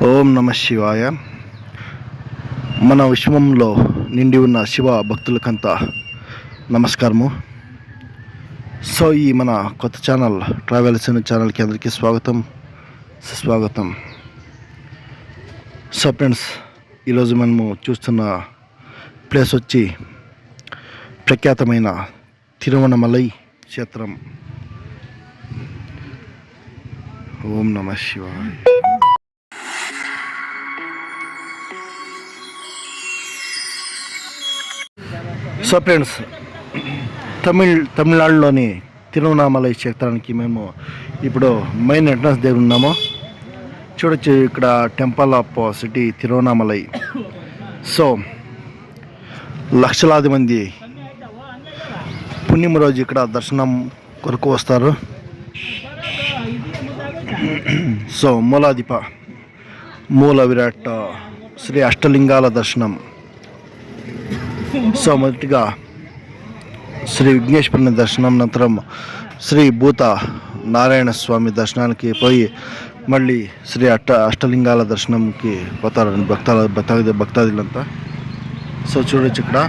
ఓం నమ శివాయ. మన విశ్వంలో నిండి ఉన్న శివ భక్తులకంతా నమస్కారము. సో ఈ మన కొత్త ఛానల్ ట్రావెల్స్ అనే ఛానల్కి అందరికీ స్వాగతం, సుస్వాగతం. సో ఫ్రెండ్స్, ఈరోజు మనము చూస్తున్న ప్లేస్ వచ్చి ప్రఖ్యాతమైన తిరువణమలై క్షేత్రం. ఓం నమ శివాయ. సో ఫ్రెండ్స్, తమిళనాడులోని తిరువణామలై క్షేత్రానికి మేము ఇప్పుడు మెయిన్ ఎంట్రన్స్ దగ్గర ఉన్నాము. చూడొచ్చు, ఇక్కడ temple of city Tiruvannamalai. So లక్షలాది మంది పుణ్యం రోజు ఇక్కడ దర్శనం కొరకు వస్తారు. సో మూల విరాట్ శ్రీ అష్టలింగాల దర్శనం. సో మొదటిగా శ్రీ విఘ్నేశ్వరుని దర్శనం, అనంతరం శ్రీ భూత నారాయణ స్వామి దర్శనానికి పోయి మళ్ళీ శ్రీ అష్టలింగాల దర్శనంకి పోతారని భక్తాదులంతా. సో చూడొచ్చు, ఇక్కడ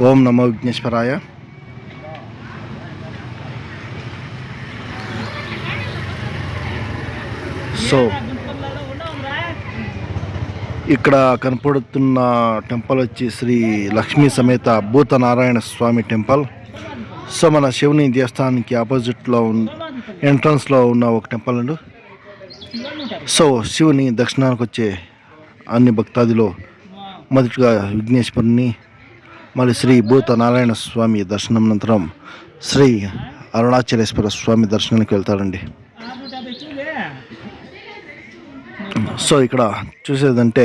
ఓం నమో విఘ్నేశ్వరాయ. సో ఇక్కడ కనపడుతున్న టెంపుల్ వచ్చి శ్రీ లక్ష్మీ సమేత భూత నారాయణ స్వామి టెంపుల్. సో మన శివుని దేవస్థానానికి ఆపోజిట్లో ఎంట్రన్స్లో ఉన్న ఒక టెంపుల్ అండి. సో శివుని దర్శనానికి వచ్చే అన్ని భక్తాదులు మొదటిగా విఘ్నేశ్వరుని, మళ్ళీ శ్రీ భూత నారాయణ స్వామి దర్శనం అనంతరం శ్రీ అరుణాచలేశ్వర స్వామి దర్శనానికి వెళ్తారండి. సో ఇక్కడ చూసేదంటే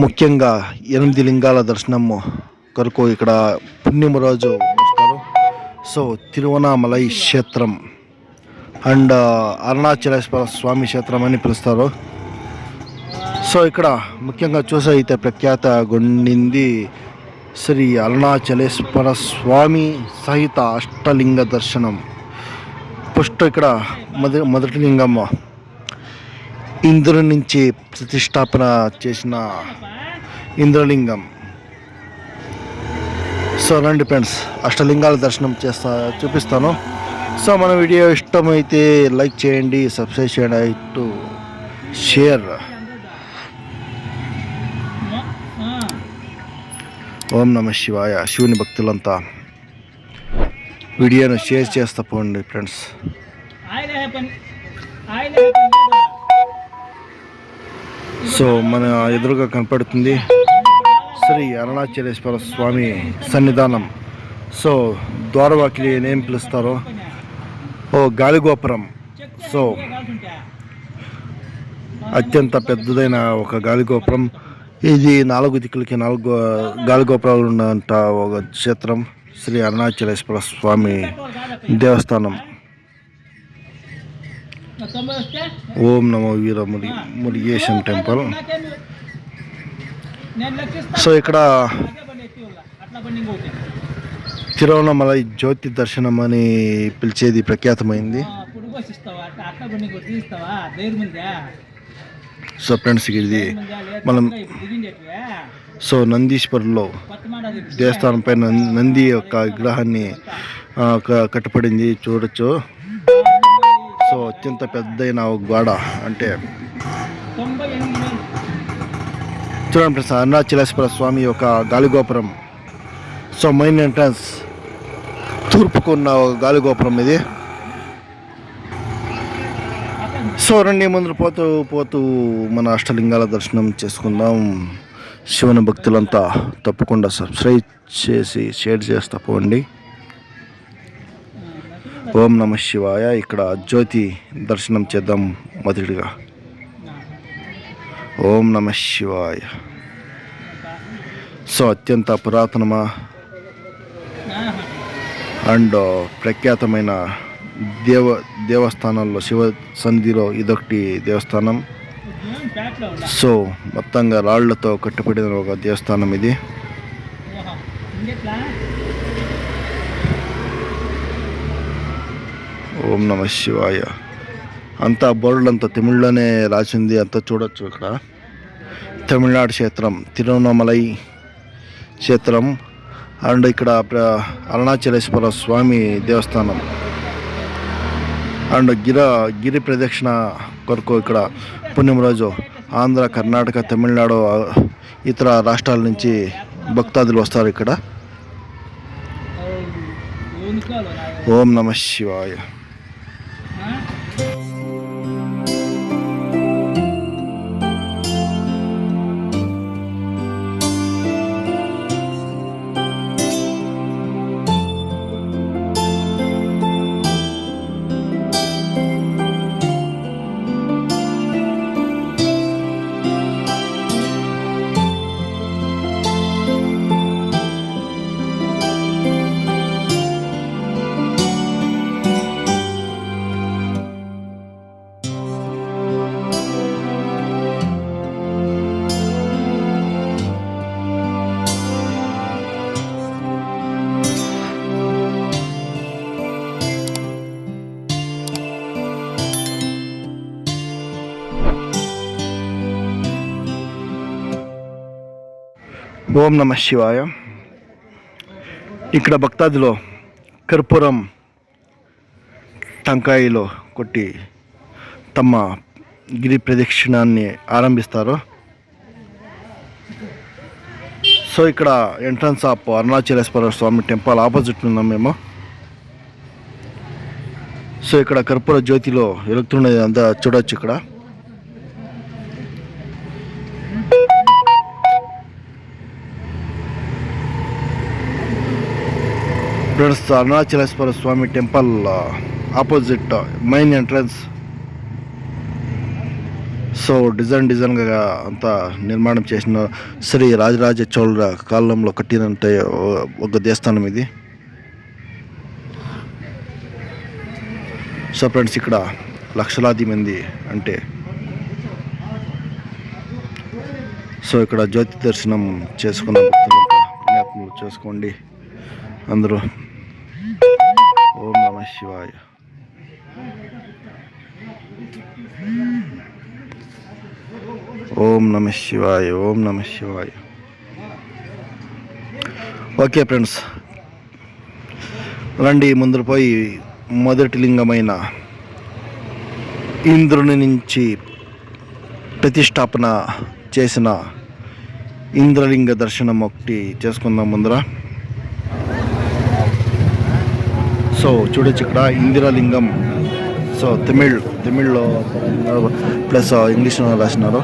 ముఖ్యంగా 8 లింగాల దర్శనము కొరకు ఇక్కడ పుణ్యము రోజు వస్తారు. సో తిరువణామలై క్షేత్రం అండ్ అరుణాచలేశ్వర స్వామి క్షేత్రం అని పిలుస్తారు. సో ఇక్కడ ముఖ్యంగా చూసే అయితే ప్రఖ్యాత గొండింది శ్రీ అరుణాచలేశ్వర స్వామి సహిత అష్టలింగ దర్శనం. ఫస్ట్ ఇక్కడ మొదటి లింగం ఇంద్రుడి నుంచి ప్రతిష్టాపన చేసిన ఇంద్రలింగం. సో రండి ఫ్రెండ్స్, అష్టలింగాల దర్శనం చూపిస్తాను. సో మన వీడియో ఇష్టమైతే లైక్ చేయండి, సబ్స్క్రైబ్ చేయండి, టు షేర్. ఓం నమ శివాయ. శివుని భక్తులంతా వీడియోను షేర్ చేస్తా పోండి ఫ్రెండ్స్. సో మన ఎదురుగా కనపడుతుంది శ్రీ అరుణాచలేశ్వర స్వామి సన్నిధానం. సో ద్వారవాకిలి ఏం పిలుస్తారో గాలిగోపురం. సో అత్యంత పెద్దదైన ఒక గాలిగోపురం ఇది. 4 దిక్కులకి 4 గాలిగోపురాలు ఉన్నంత ఒక క్షేత్రం శ్రీ అరుణాచలేశ్వర స్వామి దేవస్థానం. ఓం నమో వీరమురుగేశం టెంపుల్. సో ఇక్కడ తిరువణమలై జ్యోతి దర్శనం అని పిలిచేది ప్రఖ్యాతమైంది. సో ఫ్రెండ్స్, ఇది మనం నందీశ్వరులో దేవస్థానం పైన నంది యొక్క విగ్రహాన్ని కట్టబడింది చూడొచ్చు. సో అత్యంత పెద్దయిన ఒక గోడ అంటే చూడండి ఫ్రెండ్స్, అరుణాచలేశ్వర స్వామి యొక్క గాలిగోపురం. సో మెయిన్ ఎంట్రన్స్ తూర్పుకున్న గాలిగోపురం ఇది. సో రండి, ముందు పోతూ మన అష్టలింగాల దర్శనం చేసుకుందాం. శివుని భక్తులంతా తప్పకుండా సబ్స్క్రైబ్ చేసి షేర్ చేస్తా పోండి. ఓం నమ శివాయ. ఇక్కడ జ్యోతి దర్శనం చేద్దాం మొదటిగా. ఓం నమ శివాయ. సో అత్యంత పురాతనమా అండ్ ప్రఖ్యాతమైన దేవస్థానాల్లో శివ సన్నిధిలో ఇదొకటి దేవస్థానం. సో మొత్తంగా రాళ్లతో కట్టబడిన ఒక దేవస్థానం ఇది. ఓం నమ శివాయ. అంతా బోర్డులు అంతా తమిళ్లోనే రాసింది, అంతా చూడొచ్చు. ఇక్కడ తమిళనాడు క్షేత్రం తిరువన్నమలై క్షేత్రం అండ్ ఇక్కడ అరుణాచలేశ్వర స్వామి దేవస్థానం అండ్ గిరి ప్రదక్షిణ కొరకు ఇక్కడ పుణ్యం రోజు ఆంధ్ర, కర్ణాటక, తమిళనాడు, ఇతర రాష్ట్రాల నుంచి భక్తాదులు వస్తారు ఇక్కడ. ఓం నమ శివాయ. ఓం నమ శివాయ. ఇక్కడ భక్తాదిలో కర్పూరం టంకాయలో కొట్టి తమ గిరి ప్రదక్షిణాన్ని ఆరంభిస్తారు. సో ఇక్కడ entrance of Arunachaleshwara Swamy temple opposite ఉన్నాం మేము. సో ఇక్కడ కర్పూర జ్యోతిలో వెలుగుతున్నది అంతా చూడవచ్చు. ఇక్కడ ఫ్రెండ్స్, అరుణాచలేశ్వర స్వామి temple opposite main entrance. So డిజైన్గా అంతా నిర్మాణం చేసిన శ్రీ రాజరాజ చోళ కాలంలో కట్టినంత ఒక దేవస్థానం ఇది. సో ఫ్రెండ్స్, ఇక్కడ లక్షలాది మంది అంటే సో ఇక్కడ జ్యోతి దర్శనం చేసుకున్న భక్తులంతా పుణ్యాత్ములు చేసుకోండి అందరూ. ఓం నమ శివాయ. ఓం నమ శివాయ. ఓం నమ శివాయ. ఓకే ఫ్రెండ్స్, రండి ముందు పోయి మొదటి లింగమైన ఇంద్రుని నుంచి ప్రతిష్టాపన చేసిన ఇంద్రలింగ దర్శనం ఒకటి చేసుకుందాం ముందర. సో చూడొచ్చు ఇక్కడ ఇందిరాలింగం. సో తమిళ్లో ప్లస్ ఇంగ్లీష్లో రాసినారు.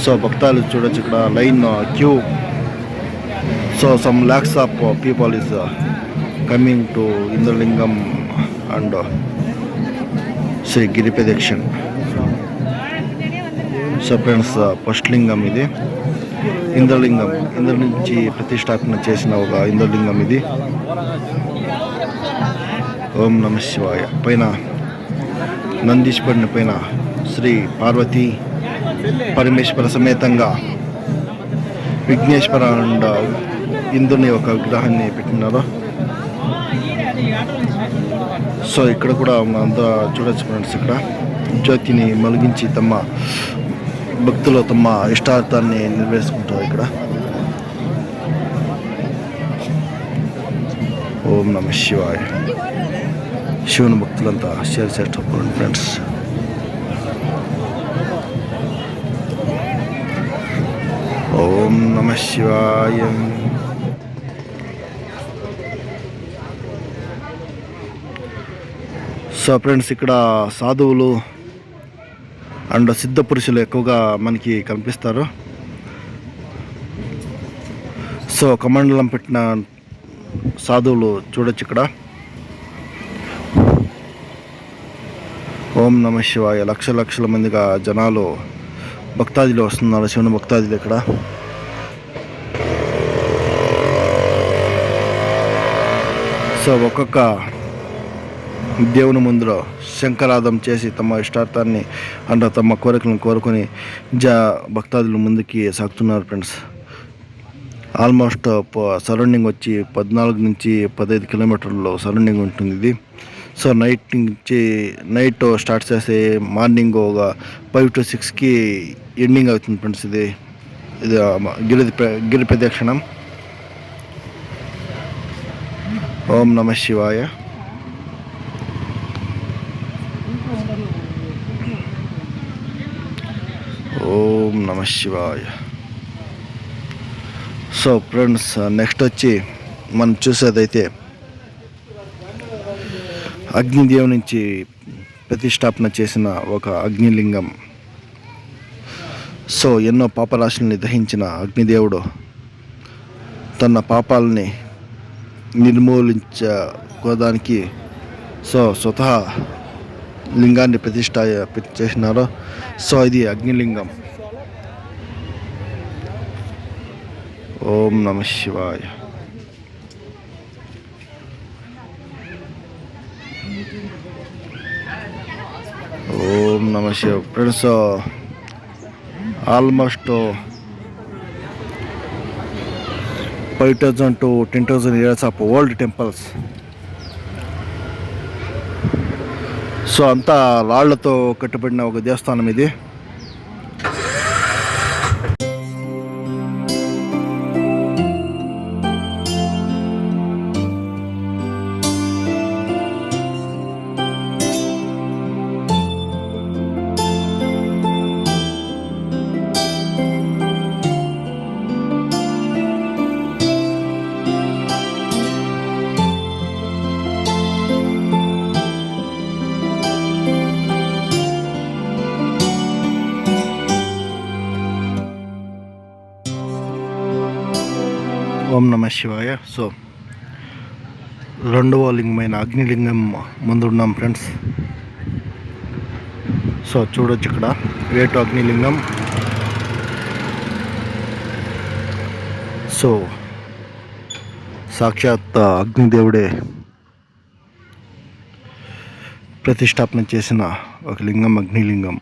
సో భక్తాలు చూడొచ్చు ఇక్కడ line queue. So some lakhs of people is coming to Indralingam and శ్రీ గిరి ప్రదక్షిణ. సో ఫ్రెండ్స్, ఫస్ట్ లింగం ఇది ఇంద్రలింగం. ఇంద్ర నుంచి ప్రతిష్టాపన చేసిన ఒక ఇంద్రలింగం ఇది. ఓం నమ శివాయ. పైన నందీశ్వరుని పైన శ్రీ పార్వతీ పరమేశ్వర సమేతంగా విఘ్నేశ్వర అండ్ ఇంద్రుని ఒక విగ్రహాన్ని పెట్టినారు. సో ఇక్కడ కూడా అంతా చూడొచ్చు ఫ్రెండ్స్. ఇక్కడ జ్యోతిని మలిగించి తమ భక్తులు తమ ఇష్టార్థాన్ని నెరవేర్చుకుంటారు ఇక్కడ. ఓం నమ శివాయ. శివుని భక్తులంతా షేర్ చేస్తారు ఫ్రెండ్స్. ఓం నమ శివాయ. సో ఫ్రెండ్స్, ఇక్కడ సాధువులు అండ్ సిద్ధ పురుషులు ఎక్కువగా మనకి కనిపిస్తారు. సో కమండలం పెట్టిన సాధువులు చూడొచ్చు ఇక్కడ. ఓం నమ శివాయ. లక్షల మందిగా జనాలు భక్తాదిలో వస్తున్నారు, శివుని భక్తాదిలు ఇక్కడ. సో ఒక్కొక్క దేవుని ముందులో శంకరాదం చేసి తమ ఇష్టార్థాన్ని అంటే తమ కోరికలను కోరుకొని భక్తాదులు ముందుకి సాగుతున్నారు ఫ్రెండ్స్. ఆల్మోస్ట్ సరౌండింగ్ వచ్చి 14 నుంచి 15 కిలోమీటర్లలో సరౌండింగ్ ఉంటుంది ఇది. సో నైట్ స్టార్ట్ చేస్తే మార్నింగ్ ఒక 5 to 6కి ఎండింగ్ అవుతుంది ఫ్రెండ్స్. ఇది గిరి ప్రదక్షిణం. ఓం నమ శివాయ. ఓం నమ శివాయ. సో ఫ్రెండ్స్, నెక్స్ట్ వచ్చి మనం చూసేదైతే అగ్నిదేవు నుంచి ప్రతిష్టాపన చేసిన ఒక అగ్నిలింగం. సో ఎన్నో పాపరాశుల్ని దహించిన అగ్నిదేవుడు తన పాపాలని నిర్మూలించుకోవడానికి స్వతహా లింగాన్ని ప్రతిష్ట చేసినారు. సో ఇది అగ్నిలింగం. ఓం నమ శివాయ. ఓం నమ Shiva. Friends, almost 5,000 to 10,000 years of old temples. So అంతా రాళ్లతో కట్టబడిన ఒక దేవస్థానం ఇది. ఓం నమ శివాయ. సో రెండవ లింగమైన అగ్నిలింగం ముందు ఉన్నాం ఫ్రెండ్స్. సో చూడొచ్చు ఇక్కడ వేటు అగ్నిలింగం. సో సాక్షాత్ అగ్నిదేవుడే ప్రతిష్టాపన చేసిన ఒక లింగం అగ్నిలింగం.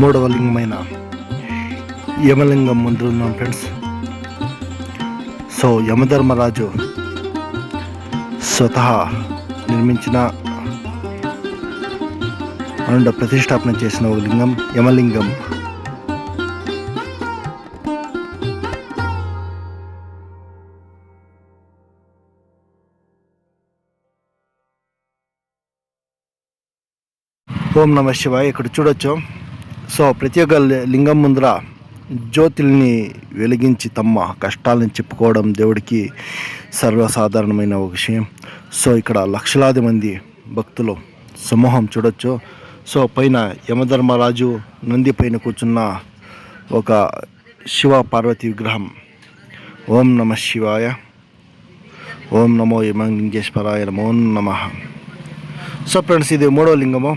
మూడవ లింగమైన యమలింగం ముందు ఉన్నాం ఫ్రెండ్స్. సో యమధర్మరాజు స్వతహా నిర్మించిన అండ్ ప్రతిష్టాపన చేసిన ఒక లింగం యమలింగం. ఓం నమ శివాయ. ఇక్కడ చూడొచ్చు. సో ప్రతి ఒక్క లింగం ముందర జ్యోతుల్ని వెలిగించి తమ కష్టాలను చెప్పుకోవడం దేవుడికి సర్వసాధారణమైన ఒక విషయం. సో ఇక్కడ లక్షలాది మంది భక్తులు సమూహం చూడొచ్చు. సో పైన యమధర్మరాజు నంది పైన కూర్చున్న ఒక శివ పార్వతి విగ్రహం. ఓం నమ శివాయ. ఓం నమో యమలింగేశ్వరాయ నమో నమః. సో ఫ్రెండ్స్, ఇది మూడో లింగము.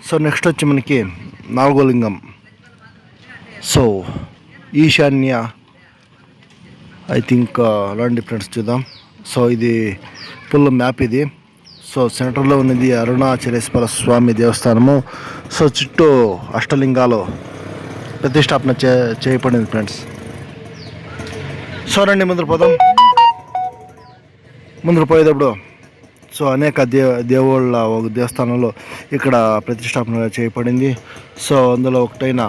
సో నెక్స్ట్ వచ్చి మనకి నాలుగో లింగం. సో ఈశాన్య ఐ థింక్ రండి ఫ్రెండ్స్ చూద్దాం. సో ఇది ఫుల్ మ్యాప్ ఇది. సో సెంటర్లో ఉన్నది అరుణాచలేశ్వర స్వామి దేవస్థానము. సో చుట్టూ అష్టలింగాలు ప్రతిష్టాపన చేయబడింది ఫ్రెండ్స్. సో రండి ముందు పోయేటప్పుడు సో అనేక దేవుళ్ళ ఒక దేవస్థానంలో ఇక్కడ ప్రతిష్టాపన చేయబడింది. సో అందులో ఒకటైన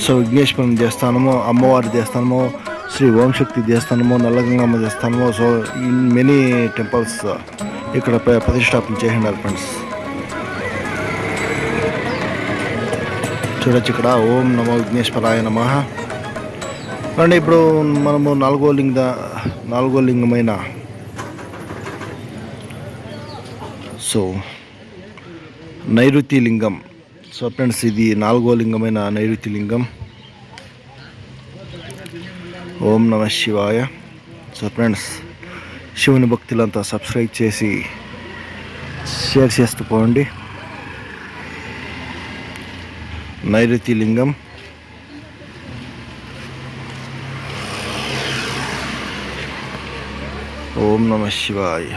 సో విఘ్నేశ్వరుని దేవస్థానము, అమ్మవారి దేవస్థానము, శ్రీ ఓంశక్తి దేవస్థానము, నల్లగంగమ్మ దేవస్థానము. సో ఇన్ మెనీ టెంపుల్స్ ఇక్కడ ప్రతిష్టాపన చేసినారు ఫ్రెండ్స్. చూడొచ్చు ఇక్కడ ఓం నమో విఘ్నేశ్వరాయ నమః. అండి ఇప్పుడు మనము నాలుగో లింగమైన సో నైరుతి లింగం. సో ఫ్రెండ్స్ ఇది 4వ లింగమైన నైరుతి లింగం. ఓం నమ శివాయ. సో ఫ్రెండ్స్ శివుని భక్తులంతా సబ్స్క్రైబ్ చేసి షేర్ చేస్తూ పోండి. నైరుతి లింగం. ఓం నమ శివాయ.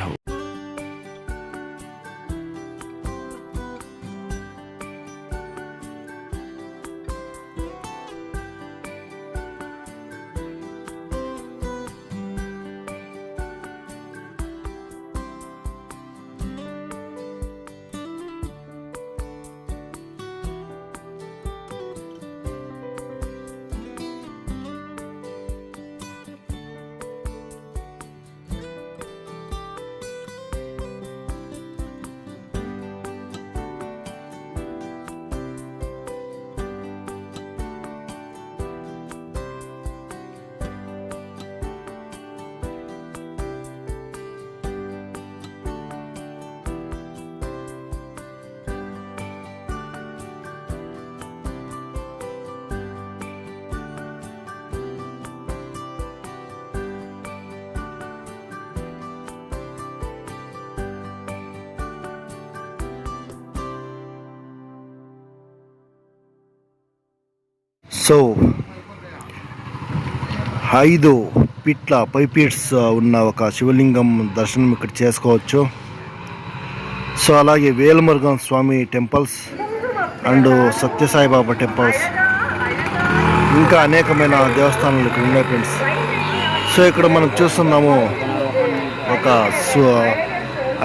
సో 5 ఫీట్ల పైపీట్స్ ఉన్న ఒక శివలింగం దర్శనం ఇక్కడ చేసుకోవచ్చు. సో అలాగే వేలమురుగన్ స్వామి టెంపుల్స్ అండ్ సత్యసాయిబాబా టెంపుల్స్ ఇంకా అనేకమైన దేవస్థానాలు ఇక్కడ ఉన్నాయి ఫ్రెండ్స్. సో ఇక్కడ మనం చూస్తున్నాము ఒక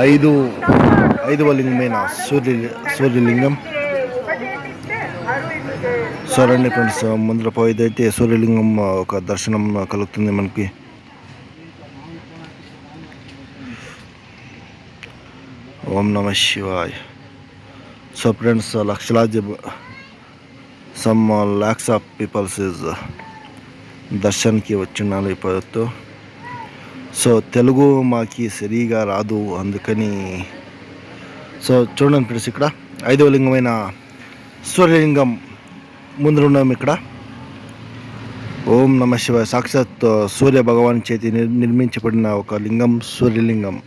5వ లింగమైన సూర్యలింగం. సో రండి ఫ్రెండ్స్ ముందర పోయేదైతే సూర్యలింగం ఒక దర్శనం కలుగుతుంది మనకి. ఓం నమ శివాయ. సో ఫ్రెండ్స్ లక్షలాది some lakhs of peoples is దర్శన్కి వచ్చినాను ఇప్పుడు. సో తెలుగు మాకి సరిగా రాదు అందుకని. సో చూడండి ఫ్రెండ్స్ ఇక్కడ 5వ లింగమైన సూర్యలింగం ముందు ఉన్నాం ఇక్కడ. ఓం నమ శివాయ. సాక్షాత్ సూర్య భగవాన్ చేతి నిర్మించబడిన ఒక లింగం సూర్యలింగం.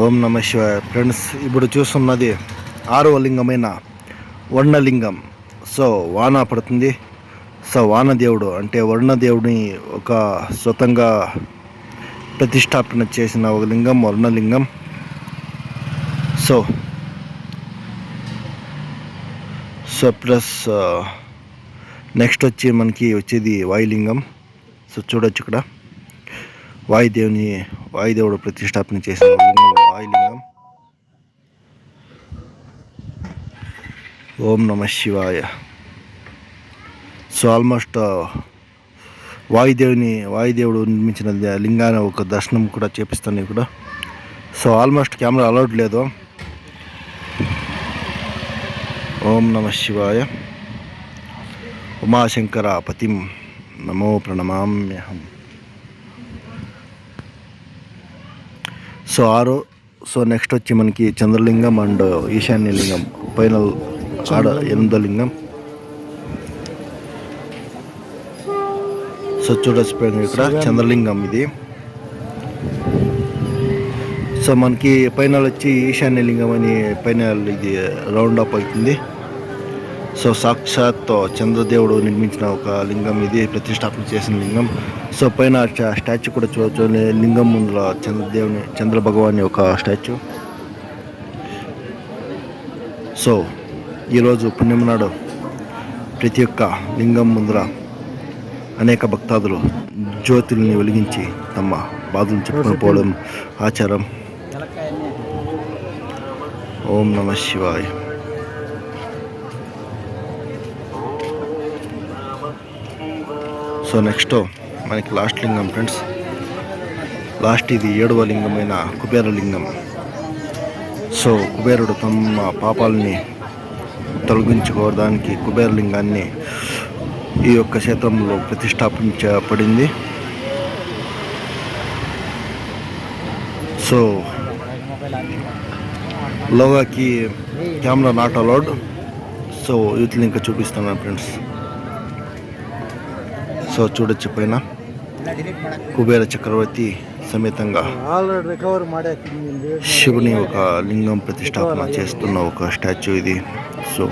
ఓం నమ శివాయ. ఫ్రెండ్స్ ఇప్పుడు చూస్తున్నది 6వ లింగమైన వర్ణలింగం. సో వాన పడుతుంది. సో వానదేవుడు అంటే వర్ణదేవుడిని ఒక స్వతంగా ప్రతిష్టాపన చేసిన ఒక లింగం వర్ణలింగం. సో ప్లస్ నెక్స్ట్ మనకి వచ్చేది వాయులింగం. సో చూడొచ్చు ఇక్కడ వాయుదేవుడు ప్రతిష్టాపన చేసిన లింగం వాయులింగం. ఓం నమ శివాయ. సో ఆల్మోస్ట్ వాయుదేవుడు నిర్మించిన లింగాన్ని ఒక దర్శనం కూడా చేపిస్తాను ఇక్కడ. సో ఆల్మోస్ట్ కెమెరా అలౌడ్ లేదు. ఓం నమ శివాయ. ఉమాశంకర పతిం నమో ప్రణమామ్యహం. సో నెక్స్ట్ వచ్చి మనకి చంద్రలింగం అండ్ ఈశాన్య లింగం, ఫైనల్ 8వ లింగం. సో చూడొచ్చిపోయింది ఇక్కడ చంద్రలింగం ఇది. సో మనకి ఫైనల్ వచ్చి ఈశాన్య లింగం అని ఫైనల్ ఇది రౌండ్ అప్ అవుతుంది. సో సాక్షాత్ చంద్రదేవుడు నిర్మించిన ఒక లింగం ఇది, ప్రతిష్టాపన చేసిన లింగం. సో పైన స్టాచ్యూ కూడా చూడవచ్చు. లింగం ముందుల చంద్ర భగవాన్ ఒక స్టాచ్యూ. సో ఈరోజు పుణ్యం నాడు ప్రతి ఒక్క లింగం ముందర అనేక భక్తాదులు జ్యోతుల్ని వెలిగించి తమ బాధలు చెప్పుకొని పోవడం ఆచారం. ఓం నమ శివాయ. సో నెక్స్ట్ మనకి లాస్ట్ లింగం ఫ్రెండ్స్. లాస్ట్ ఇది 7వ లింగమైన కుబేర లింగం. సో కుబేరుడు తమ పాపాలని తొలగించుకోవడానికి కుబేర లింగాన్ని ఈ యొక్క క్షేత్రంలో ప్రతిష్టాపించబడింది. సో లోగాకి కెమెరా నాట్ అలౌడ్. సో యూత్ లింక్ చూపిస్తున్నాను ఫ్రెండ్స్. సో చూడొచ్చు పైన కుబేర చక్రవర్తి సమేతంగా శివుని ఒక లింగం ప్రతిష్టాపన చేస్తున్న ఒక స్టాచ్యూ ఇది. సో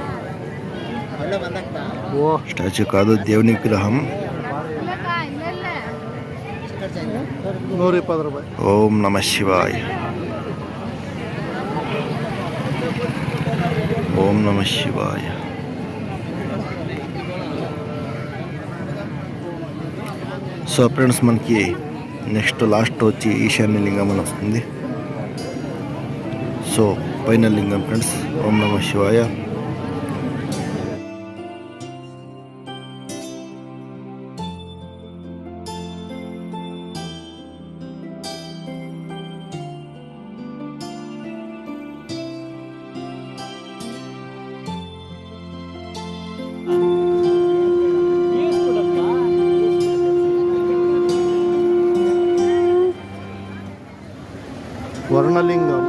స్టాచ్యూ కాదు, దేవుని విగ్రహం. ఓం నమ శివాయ. ఓం నమ శివాయ. సో ఫ్రెండ్స్ మనకి నెక్స్ట్ లాస్ట్ వచ్చి ఈశాన్య లింగం అని వస్తుంది. సో ఫైనల్ లింగం ఫ్రెండ్స్. ఓం నమ శివాయ. వర్ణలింగం.